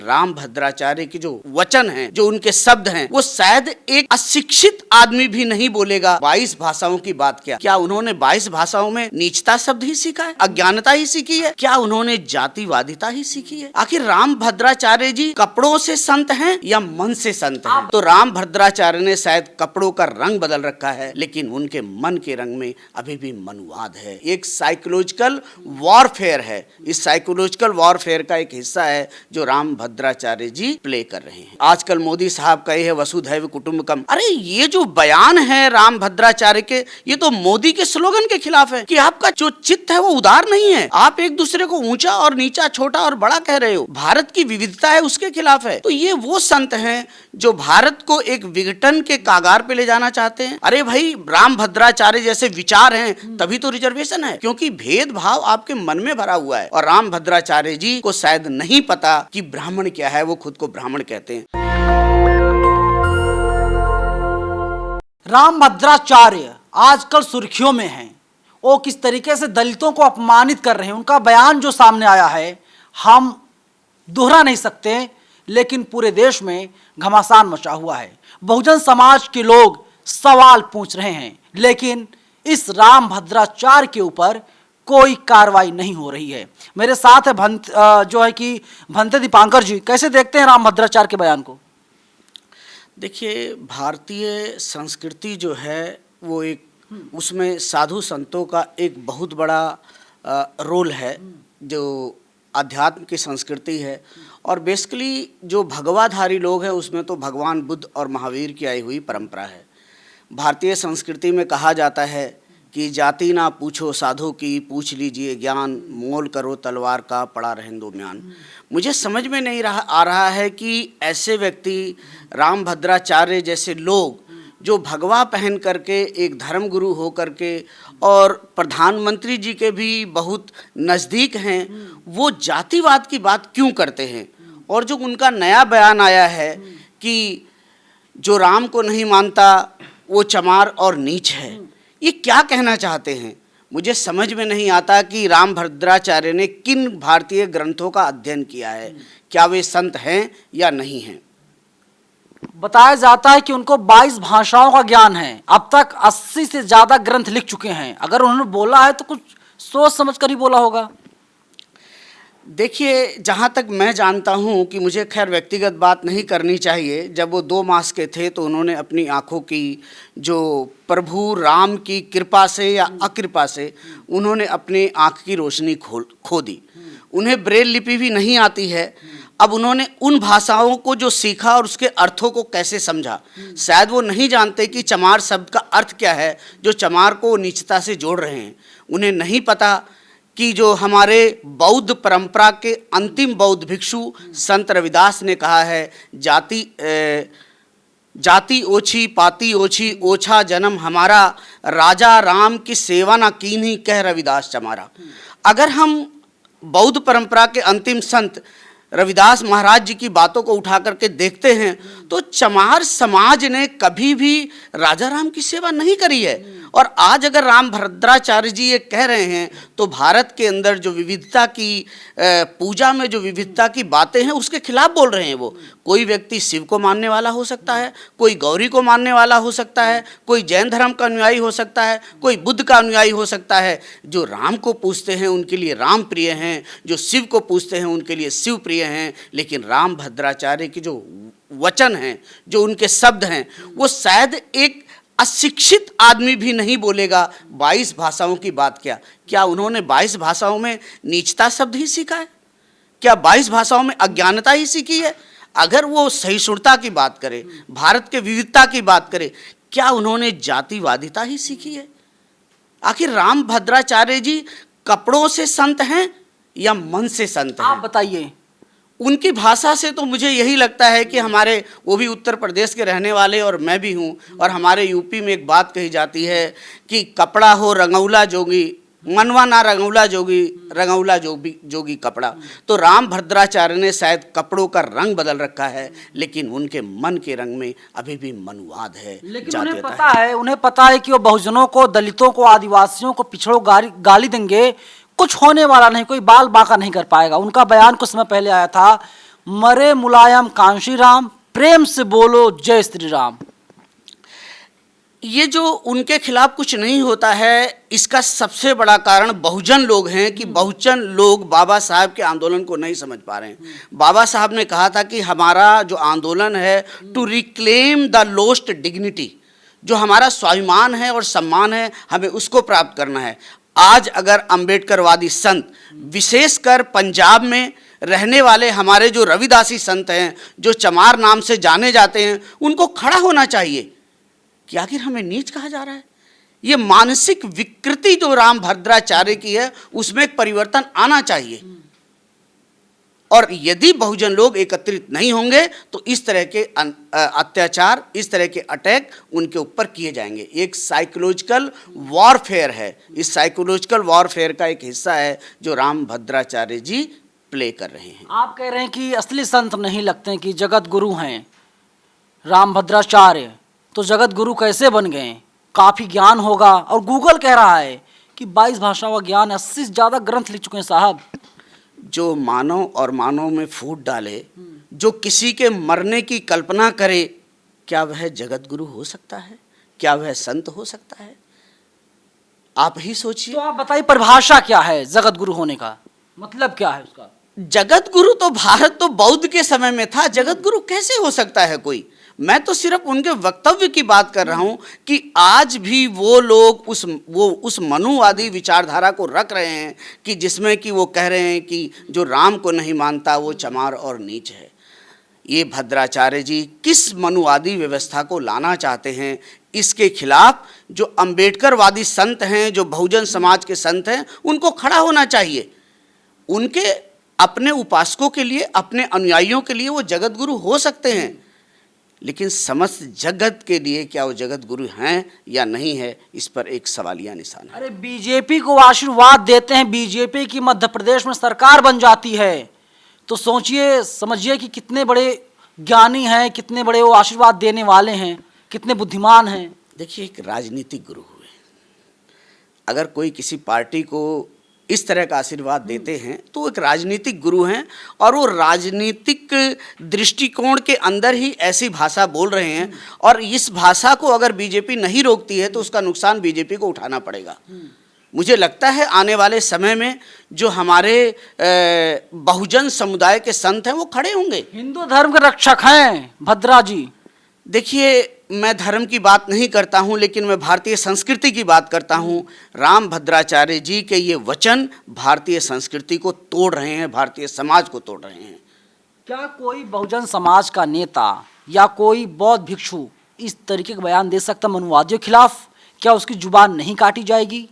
राम भद्राचार्य के जो वचन हैं, जो उनके शब्द हैं, वो शायद एक अशिक्षित आदमी भी नहीं बोलेगा। 22 भाषाओं की बात क्या उन्होंने 22 भाषाओं में नीचता शब्द ही सीखा है, अज्ञानता ही सीखी है? क्या उन्होंने जातिवादिता ही सीखी है? आखिर राम भद्राचार्य जी कपड़ों से संत हैं या मन से संत हैं? तो राम भद्राचार्य ने शायद कपड़ों का रंग बदल रखा है, लेकिन उनके मन के रंग में अभी भी मनुवाद है। एक साइकोलॉजिकल वॉरफेयर है। इस साइकोलॉजिकल वॉरफेयर का एक हिस्सा है जो राम भद्राचार्य जी प्ले कर रहे हैं। आजकल मोदी साहब कहे है वसुधैव कुटुंबकम। अरे ये जो बयान है राम भद्राचार्य के, ये तो मोदी के स्लोगन के खिलाफ है कि आपका जो चित्त है वो उदार नहीं है, आप एक दूसरे को ऊंचा और नीचा, छोटा और बड़ा कह रहे हो, भारत की विविधता है उसके खिलाफ है। तो ये वो संत हैं जो भारत को एक विघटन के कागार पे ले जाना चाहते हैं। अरे भाई, राम भद्राचार्य जैसे विचार हैं तभी तो रिजर्वेशन है, क्योंकि भेदभाव आपके मन में भरा हुआ है। और राम भद्राचार्य जी को शायद नहीं पता कि ब्राह्मण क्या है, वो खुद को ब्राह्मण कहते हैं। राम भद्राचार्य आजकल सुर्खियों में हैं। वो किस तरीके से दलितों को अपमानित कर रहे हैं, उनका बयान जो सामने आया है हम दोहरा नहीं सकते, लेकिन पूरे देश में घमासान मचा हुआ है। बहुजन समाज के लोग सवाल पूछ रहे हैं, लेकिन इस राम भद्राचार्य के ऊपर कोई कार्रवाई नहीं हो रही है। मेरे साथ है भंते दीपांकर जी। कैसे देखते हैं राम भद्राचार्य के बयान को? देखिए, भारतीय संस्कृति जो है वो एक, उसमें साधु संतों का एक बहुत बड़ा रोल है, जो अध्यात्म की संस्कृति है। और बेसिकली जो भगवाधारी लोग हैं उसमें तो भगवान बुद्ध और महावीर की आई हुई परंपरा है। भारतीय संस्कृति में कहा जाता है कि जाति ना पूछो साधु की, पूछ लीजिए ज्ञान, मोल करो तलवार का, पड़ा रहें दो म्यान। मुझे समझ में नहीं आ रहा है कि ऐसे व्यक्ति, राम भद्राचार्य जैसे लोग जो भगवा पहन करके, एक धर्मगुरु हो करके और प्रधानमंत्री जी के भी बहुत नज़दीक हैं, वो जातिवाद की बात क्यों करते हैं? और जो उनका नया बयान आया है कि जो राम को नहीं मानता वो चमार और नीच है, ये क्या कहना चाहते हैं? मुझे समझ में नहीं आता कि राम भद्राचार्य ने किन भारतीय ग्रंथों का अध्ययन किया है, क्या वे संत हैं या नहीं हैं। बताया जाता है कि उनको 22 भाषाओं का ज्ञान है। अब तक 80 से ज्यादा ग्रंथ लिख चुके हैं। अगर उन्होंने बोला है तो कुछ सोच समझ कर ही बोला होगा। देखिए, जहाँ तक मैं जानता हूँ कि मुझे खैर व्यक्तिगत बात नहीं करनी चाहिए, जब वो 2 मास के थे तो उन्होंने अपनी आँखों की, जो प्रभु राम की कृपा से या अकृपा से, उन्होंने अपनी आँख की रोशनी खो दी। उन्हें ब्रेल लिपि भी नहीं आती है। अब उन्होंने उन भाषाओं को जो सीखा और उसके अर्थों को कैसे समझा, शायद वो नहीं जानते कि चमार शब्द का अर्थ क्या है, जो चमार को नीचता से जोड़ रहे हैं। उन्हें नहीं पता कि जो हमारे बौद्ध परंपरा के अंतिम बौद्ध भिक्षु संत रविदास ने कहा है, जाति ओछी पाती ओछी, ओछा जन्म हमारा, राजा राम की सेवा ना कीन्ही, कह रविदास चमारा। अगर हम बौद्ध परंपरा के अंतिम संत रविदास महाराज जी की बातों को उठा करके देखते हैं तो चमार समाज ने कभी भी राजा राम की सेवा नहीं करी है। और आज अगर राम भद्राचार्य जी ये कह रहे हैं तो भारत के अंदर जो विविधता की, पूजा में जो विविधता की बातें हैं उसके खिलाफ बोल रहे हैं। वो कोई व्यक्ति शिव को मानने वाला हो सकता है, कोई गौरी को मानने वाला हो सकता है, कोई जैन धर्म का अनुयायी हो सकता है, कोई बुद्ध का अनुयायी हो सकता है। जो राम को पूजते हैं उनके लिए राम प्रिय हैं, जो शिव को पूजते हैं उनके लिए शिव प्रिय हैं। लेकिन राम भद्राचार्य के जो वचन हैं, जो उनके शब्द हैं, वो शायद एक अशिक्षित आदमी भी नहीं बोलेगा। 22 भाषाओं की बात क्या उन्होंने 22 भाषाओं में नीचता शब्द ही सीखा है? क्या 22 भाषाओं में अज्ञानता ही सीखी है? अगर वो सहिष्णुता की बात करे, भारत के विविधता की बात करे, क्या उन्होंने जातिवादिता ही सीखी है? आखिर राम भद्राचार्य जी कपड़ों से संत हैं या मन से संत हैं? आप बताइए। उनकी भाषा से तो मुझे यही लगता है कि हमारे, वो भी उत्तर प्रदेश के रहने वाले और मैं भी हूँ, और हमारे यूपी में एक बात कही जाती है कि कपड़ा हो रंगौला जोगी, मनवा ना रंगौला जोगी, रंगौला जोगी कपड़ा। तो राम भद्राचार्य ने शायद कपड़ों का रंग बदल रखा है, लेकिन उनके मन के रंग में अभी भी मनुवाद है। लेकिन उन्हें पता है कि वो बहुजनों को, दलितों को, आदिवासियों को पिछड़ों गाली देंगे, कुछ होने वाला नहीं, कोई बाल बांका नहीं कर पाएगा। उनका बयान कुछ समय पहले आया था, मरे मुलायम कांशी राम, प्रेम से बोलो जय श्री राम। ये जो उनके खिलाफ कुछ नहीं होता है, इसका सबसे बड़ा कारण बहुजन लोग हैं कि बहुजन लोग बाबा साहब के आंदोलन को नहीं समझ पा रहे हैं। बाबा साहब ने कहा था कि हमारा जो आंदोलन है to reclaim the lost dignity, जो हमारा स्वाभिमान है और सम्मान है, हमें उसको प्राप्त करना है। आज अगर अंबेडकरवादी संत, विशेषकर पंजाब में रहने वाले हमारे जो रविदासी संत हैं, जो चमार नाम से जाने जाते हैं, उनको खड़ा होना चाहिए कि आखिर हमें नीच कहा जा रहा है। ये मानसिक विकृति जो राम भद्राचार्य की है, उसमें एक परिवर्तन आना चाहिए। और यदि बहुजन लोग एकत्रित नहीं होंगे तो इस तरह के अत्याचार, इस तरह के अटैक उनके ऊपर किए जाएंगे। एक साइकोलॉजिकल वॉरफेयर है, इस साइकोलॉजिकल वॉरफेयर का एक हिस्सा है जो राम भद्राचार्य जी प्ले कर रहे हैं। आप कह रहे हैं कि असली संत नहीं लगते, कि जगत गुरु हैं राम भद्राचार्य, तो जगत गुरु कैसे बन गए? काफ़ी ज्ञान होगा, और गूगल कह रहा है कि 22 भाषाओं का ज्ञान, 80 से ज़्यादा ग्रंथ लिख चुके हैं साहब। जो मानव और मानव में फूट डाले, जो किसी के मरने की कल्पना करे, क्या वह जगत गुरु हो सकता है? क्या वह संत हो सकता है? आप ही सोचिए। तो आप बताइए परिभाषा क्या है जगत गुरु होने का, मतलब क्या है उसका? जगत गुरु तो भारत तो बौद्ध के समय में था, जगत गुरु कैसे हो सकता है कोई? मैं तो सिर्फ उनके वक्तव्य की बात कर रहा हूं कि आज भी वो लोग उस मनुवादी विचारधारा को रख रहे हैं कि जिसमें कि वो कह रहे हैं कि जो राम को नहीं मानता वो चमार और नीच है। ये भद्राचार्य जी किस मनुवादी व्यवस्था को लाना चाहते हैं? इसके खिलाफ जो अंबेडकरवादी संत हैं, जो बहुजन समाज के संत हैं, उनको खड़ा होना चाहिए। उनके अपने उपासकों के लिए, अपने अनुयायियों के लिए वो जगत गुरु हो सकते हैं, लेकिन समस्त जगत के लिए क्या वो जगत गुरु हैं या नहीं है, इस पर एक सवालिया निशान है। अरे बीजेपी को आशीर्वाद देते हैं, बीजेपी की मध्य प्रदेश में सरकार बन जाती है, तो सोचिए समझिए कि कितने बड़े ज्ञानी हैं, कितने बड़े वो आशीर्वाद देने वाले हैं, कितने बुद्धिमान हैं। देखिए, एक राजनीतिक गुरु हुए, अगर कोई किसी पार्टी को इस तरह का आशीर्वाद देते हैं तो एक राजनीतिक गुरु हैं, और वो राजनीतिक दृष्टिकोण के अंदर ही ऐसी भाषा बोल रहे हैं। और इस भाषा को अगर बीजेपी नहीं रोकती है तो उसका नुकसान बीजेपी को उठाना पड़ेगा। मुझे लगता है आने वाले समय में जो हमारे बहुजन समुदाय के संत हैं वो खड़े होंगे। हिंदू धर्म के रक्षक हैं भद्रा जी। देखिए, मैं धर्म की बात नहीं करता हूं, लेकिन मैं भारतीय संस्कृति की बात करता हूं। राम भद्राचार्य जी के ये वचन भारतीय संस्कृति को तोड़ रहे हैं, भारतीय समाज को तोड़ रहे हैं। क्या कोई बहुजन समाज का नेता या कोई बौद्ध भिक्षु इस तरीके का बयान दे सकता मनुवादियों के खिलाफ? क्या उसकी जुबान नहीं काटी जाएगी?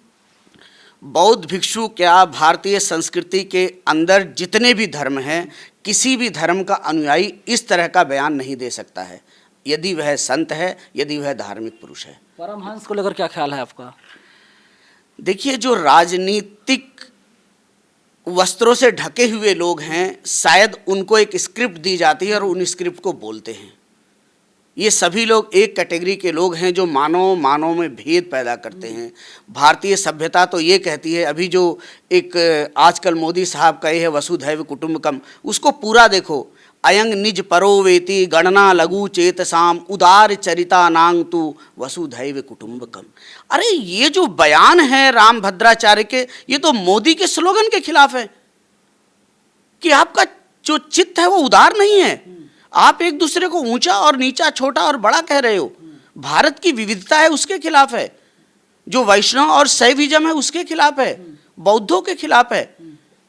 बौद्ध भिक्षु क्या, भारतीय संस्कृति के अंदर जितने भी धर्म हैं, किसी भी धर्म का अनुयायी इस तरह का बयान नहीं दे सकता है, यदि वह संत है, यदि वह धार्मिक पुरुष है। परमहंस को लेकर क्या ख्याल है आपका? देखिए, जो राजनीतिक वस्त्रों से ढके हुए लोग हैं, शायद उनको एक स्क्रिप्ट दी जाती है और उन स्क्रिप्ट को बोलते हैं। ये सभी लोग एक कैटेगरी के लोग हैं जो मानव में भेद पैदा करते हैं। भारतीय सभ्यता तो ये कहती है, अभी जो एक आजकल मोदी साहब का ये है वसुधैव कुटुंबकम, उसको पूरा देखो। अयंग निज परो वेति गणना लघु चेतसाम उदार चरिता नांग तु वसुधैव कुटुंबकम। अरे ये जो बयान है राम भद्राचार्य के, ये तो मोदी के स्लोगन के खिलाफ है कि आपका जो चित्त है वो उदार नहीं है, आप एक दूसरे को ऊंचा और नीचा, छोटा और बड़ा कह रहे हो। भारत की विविधता है उसके खिलाफ है, जो वैष्णव और शैविज्म है उसके खिलाफ है, बौद्धों के खिलाफ है।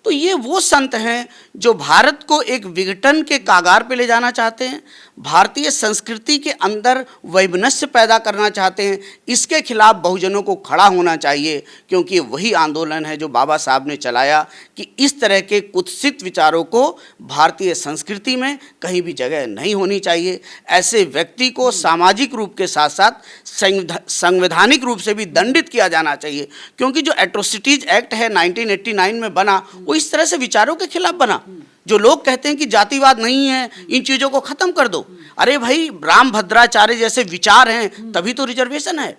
तो ये वो संत हैं जो भारत को एक विघटन के कागार पे ले जाना चाहते हैं, भारतीय संस्कृति के अंदर वैमनस्य पैदा करना चाहते हैं। इसके खिलाफ बहुजनों को खड़ा होना चाहिए, क्योंकि वही आंदोलन है जो बाबा साहब ने चलाया कि इस तरह के कुत्सित विचारों को भारतीय संस्कृति में कहीं भी जगह नहीं होनी चाहिए। ऐसे व्यक्ति को सामाजिक रूप के साथ साथ संवैधानिक रूप से भी दंडित किया जाना चाहिए, क्योंकि जो एट्रोसिटीज एक्ट है 1989 में बना, वो इस तरह से विचारों के खिलाफ बना। जो लोग कहते हैं कि जातिवाद नहीं है, इन चीजों को खत्म कर दो, अरे भाई राम भद्राचार्य जैसे विचार हैं तभी तो रिजर्वेशन है।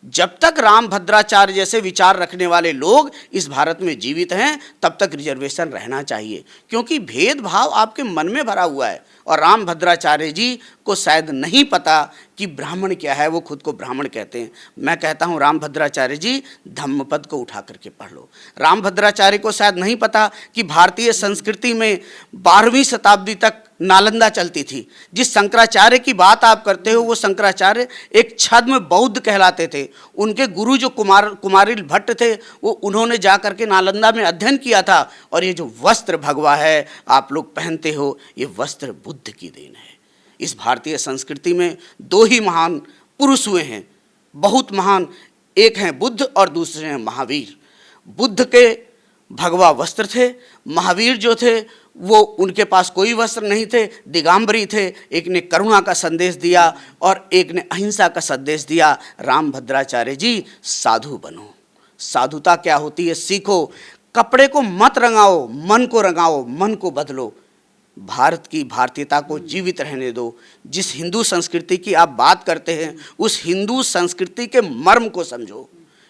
जब तक रामभद्राचार्य जैसे विचार रखने वाले लोग इस भारत में जीवित हैं तब तक रिजर्वेशन रहना चाहिए, क्योंकि भेदभाव आपके मन में भरा हुआ है। और रामभद्राचार्य जी को शायद नहीं पता कि ब्राह्मण क्या है, वो खुद को ब्राह्मण कहते हैं। मैं कहता हूँ रामभद्राचार्य जी धम्मपद को उठा करके पढ़ लो। रामभद्राचार्य को शायद नहीं पता कि भारतीय संस्कृति में 12वीं शताब्दी तक नालंदा चलती थी। जिस शंकराचार्य की बात आप करते हो वो शंकराचार्य एक छद्म बौद्ध कहलाते थे। उनके गुरु जो कुमारिल भट्ट थे वो उन्होंने जा करके नालंदा में अध्ययन किया था। और ये जो वस्त्र भगवा है आप लोग पहनते हो, ये वस्त्र बुद्ध की देन है। इस भारतीय संस्कृति में 2 ही महान पुरुष हुए हैं, बहुत महान। एक हैं बुद्ध और दूसरे हैं महावीर। बुद्ध के भगवा वस्त्र थे, महावीर जो थे वो उनके पास कोई वस्त्र नहीं थे, दिगंबरी थे। एक ने करुणा का संदेश दिया और एक ने अहिंसा का संदेश दिया। रामभद्राचार्य जी साधु बनो, साधुता क्या होती है सीखो। कपड़े को मत रंगाओ, मन को रंगाओ, मन को बदलो। भारत की भारतीयता को जीवित रहने दो। जिस हिंदू संस्कृति की आप बात करते हैं उस हिंदू संस्कृति के मर्म को समझो।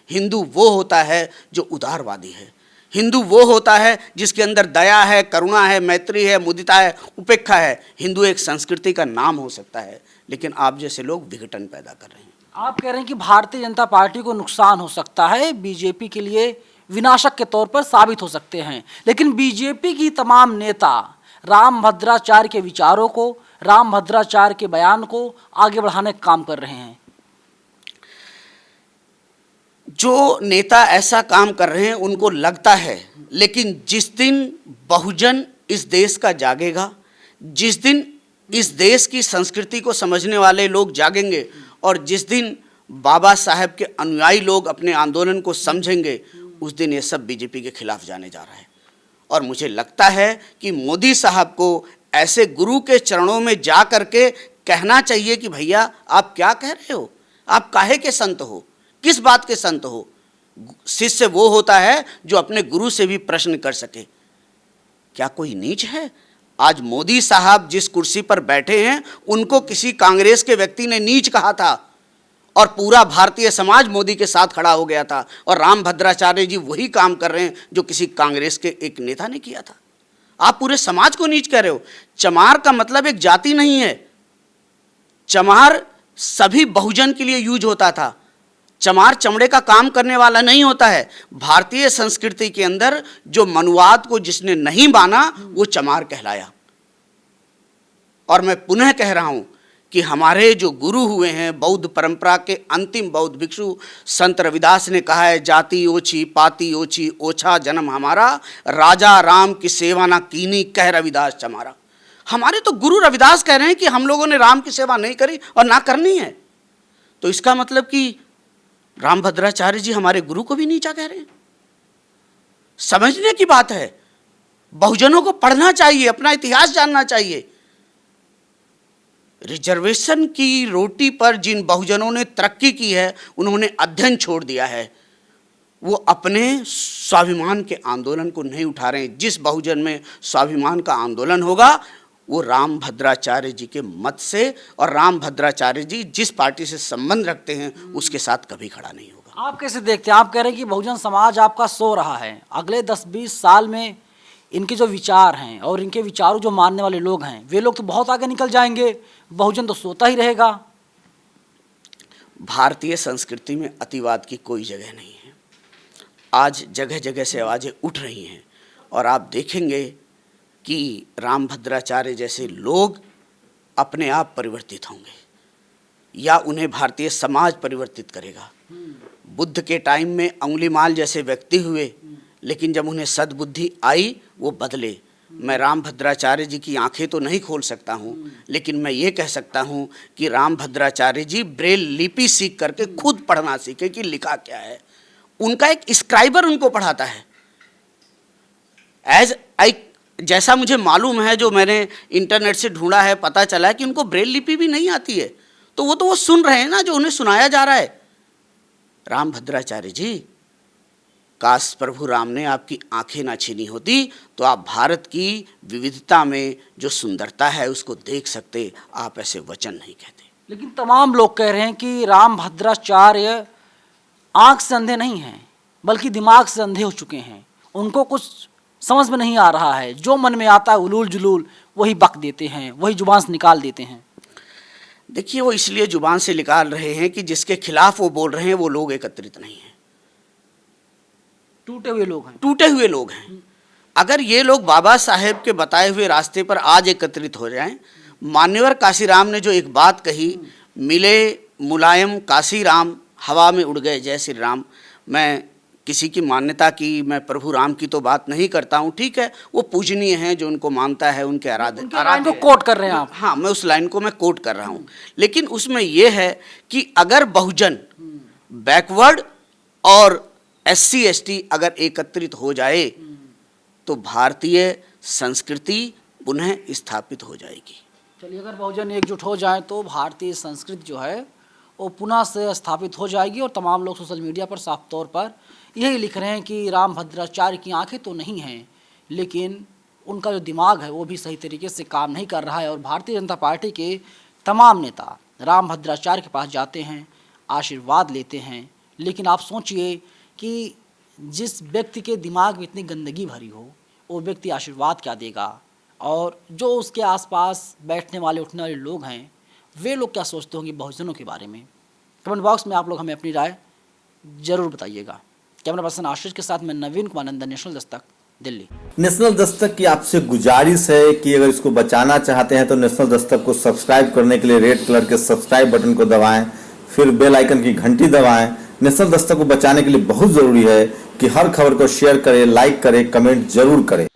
हिंदू वो होता है जो उदारवादी है, हिंदू वो होता है जिसके अंदर दया है, करुणा है, मैत्री है, मुदिता है, उपेक्षा है। हिंदू एक संस्कृति का नाम हो सकता है, लेकिन आप जैसे लोग विघटन पैदा कर रहे हैं। आप कह रहे हैं कि भारतीय जनता पार्टी को नुकसान हो सकता है, बीजेपी के लिए विनाशक के तौर पर साबित हो सकते हैं, लेकिन बीजेपी की तमाम नेता रामभद्राचार्य के विचारों को, रामभद्राचार्य के बयान को आगे बढ़ाने का काम कर रहे हैं। जो नेता ऐसा काम कर रहे हैं उनको लगता है, लेकिन जिस दिन बहुजन इस देश का जागेगा, जिस दिन इस देश की संस्कृति को समझने वाले लोग जागेंगे और जिस दिन बाबा साहब के अनुयायी लोग अपने आंदोलन को समझेंगे, उस दिन ये सब बीजेपी के खिलाफ जाने जा रहा है। और मुझे लगता है कि मोदी साहब को ऐसे गुरु के चरणों में जा करके कहना चाहिए कि भैया आप क्या कह रहे हो, आप काहे के संत हो, किस बात के संत हो। शिष्य वो होता है जो अपने गुरु से भी प्रश्न कर सके। क्या कोई नीच है? आज मोदी साहब जिस कुर्सी पर बैठे हैं उनको किसी कांग्रेस के व्यक्ति ने नीच कहा था और पूरा भारतीय समाज मोदी के साथ खड़ा हो गया था। और रामभद्राचार्य जी वही काम कर रहे हैं जो किसी कांग्रेस के एक नेता ने किया था। आप पूरे समाज को नीच कह रहे हो। चमार का मतलब एक जाति नहीं है, चमार सभी बहुजन के लिए यूज होता था। चमार चमड़े का काम करने वाला नहीं होता है। भारतीय संस्कृति के अंदर जो मनुवाद को जिसने नहीं माना वो चमार कहलाया। और मैं पुनः कह रहा हूं कि हमारे जो गुरु हुए हैं, बौद्ध परंपरा के अंतिम बौद्ध भिक्षु संत रविदास ने कहा है, जाति ओछी पाति ओछी, ओछा जन्म हमारा, राजा राम की सेवा ना कीनी, कह रविदास चमारा। हमारे तो गुरु रविदास कह रहे हैं कि हम लोगों ने राम की सेवा नहीं करी और ना करनी है। तो इसका मतलब कि रामभद्राचार्य जी हमारे गुरु को भी नीचा कह रहे हैं। समझने की बात है। बहुजनों को पढ़ना चाहिए, अपना इतिहास जानना चाहिए। रिजर्वेशन की रोटी पर जिन बहुजनों ने तरक्की की है उन्होंने अध्ययन छोड़ दिया है। वो अपने स्वाभिमान के आंदोलन को नहीं उठा रहे हैं। जिस बहुजन में स्वाभिमान का आंदोलन होगा वो रामभद्राचार्य जी के मत से, और रामभद्राचार्य जी जिस पार्टी से संबंध रखते हैं उसके साथ कभी खड़ा नहीं होगा। आप कैसे देखते हैं? आप कह रहे हैं कि बहुजन समाज आपका सो रहा है। अगले 10-20 साल में इनके जो विचार हैं और इनके विचारों जो मानने वाले लोग हैं वे लोग तो बहुत आगे निकल जाएंगे, बहुजन तो सोता ही रहेगा। भारतीय संस्कृति में अतिवाद की कोई जगह नहीं है। आज जगह जगह से आवाज़ें उठ रही हैं और आप देखेंगे कि रामभद्राचार्य जैसे लोग अपने आप परिवर्तित होंगे या उन्हें भारतीय समाज परिवर्तित करेगा। बुद्ध के टाइम में अंगुलीमाल जैसे व्यक्ति हुए, लेकिन जब उन्हें सद्बुद्धि आई वो बदले। मैं रामभद्राचार्य जी की आंखें तो नहीं खोल सकता हूँ, लेकिन मैं ये कह सकता हूँ कि रामभद्राचार्य जी ब्रेल लिपि सीख करके खुद पढ़ना सीखे कि लिखा क्या है। उनका एक स्क्राइबर उनको पढ़ाता है। जैसा मुझे मालूम है, जो मैंने इंटरनेट से ढूंढा है, पता चला है कि उनको ब्रेल लिपि भी नहीं आती है, तो वो सुन रहे हैं ना जो उन्हें सुनाया जा रहा है। रामभद्राचार्य जी, काश प्रभु राम ने आपकी आंखें ना छीनी होती तो आप भारत की विविधता में जो सुंदरता है उसको देख सकते। आप ऐसे वचन नहीं कहते। लेकिन तमाम लोग कह रहे हैं कि रामभद्राचार्य आंख से अंधे नहीं हैं, बल्कि दिमाग से अंधे हो चुके हैं। उनको कुछ समझ में नहीं आ रहा है, जो मन में आता है उलूल जुलूल वही बक देते हैं, वही जुबान से निकाल देते हैं। देखिए, वो इसलिए जुबान से निकाल रहे हैं कि जिसके खिलाफ वो बोल रहे हैं वो लोग एकत्रित नहीं हैं, टूटे हुए लोग हैं, टूटे हुए लोग हैं। अगर ये लोग बाबा साहेब के बताए हुए रास्ते पर आज एकत्रित हो जाएं, मान्यवर काशीराम ने जो एक बात कही, मिले मुलायम काशीराम, हवा में उड़ गए जय श्री राम। मैं किसी की मान्यता की, मैं प्रभु राम की तो बात नहीं करता हूँ, ठीक है, वो पूजनीय हैं, जो उनको मानता है उनके लाइन को कोट कर रहे हैं आप। हाँ, मैं उस लाइन को मैं कोट कर रहा हूँ, लेकिन उसमें यह है कि अगर बहुजन, बैकवर्ड और SC ST अगर एकत्रित हो जाए तो भारतीय संस्कृति पुनः स्थापित हो जाएगी। चलिए, अगर बहुजन एकजुट हो जाए तो भारतीय संस्कृति जो है वो पुनः से स्थापित हो जाएगी। और तमाम लोग सोशल मीडिया पर साफ तौर पर यही लिख रहे हैं कि रामभद्राचार्य की आंखें तो नहीं हैं, लेकिन उनका जो दिमाग है वो भी सही तरीके से काम नहीं कर रहा है। और भारतीय जनता पार्टी के तमाम नेता रामभद्राचार्य के पास जाते हैं, आशीर्वाद लेते हैं, लेकिन आप सोचिए कि जिस व्यक्ति के दिमाग में इतनी गंदगी भरी हो, वो व्यक्ति आशीर्वाद क्या देगा? और जो उसके आसपास बैठने वाले उठने वाले लोग हैं, वे लोग क्या सोचते होंगे बहुजनों के बारे में? कमेंट बॉक्स में आप लोग हमें अपनी राय जरूर बताइएगा। कैमरा पर्सन आशीष के साथ मैं नवीन कुमार नंदन, नेशनल दस्तक, दिल्ली। नेशनल दस्तक की आपसे गुजारिश है कि अगर इसको बचाना चाहते हैं तो नेशनल दस्तक को सब्सक्राइब करने के लिए रेड कलर के सब्सक्राइब बटन को दबाएं, फिर बेल आइकन की घंटी दबाएं। नेशनल दस्तक को बचाने के लिए बहुत जरूरी है कि हर खबर को शेयर करें, लाइक करें, कमेंट जरूर करें।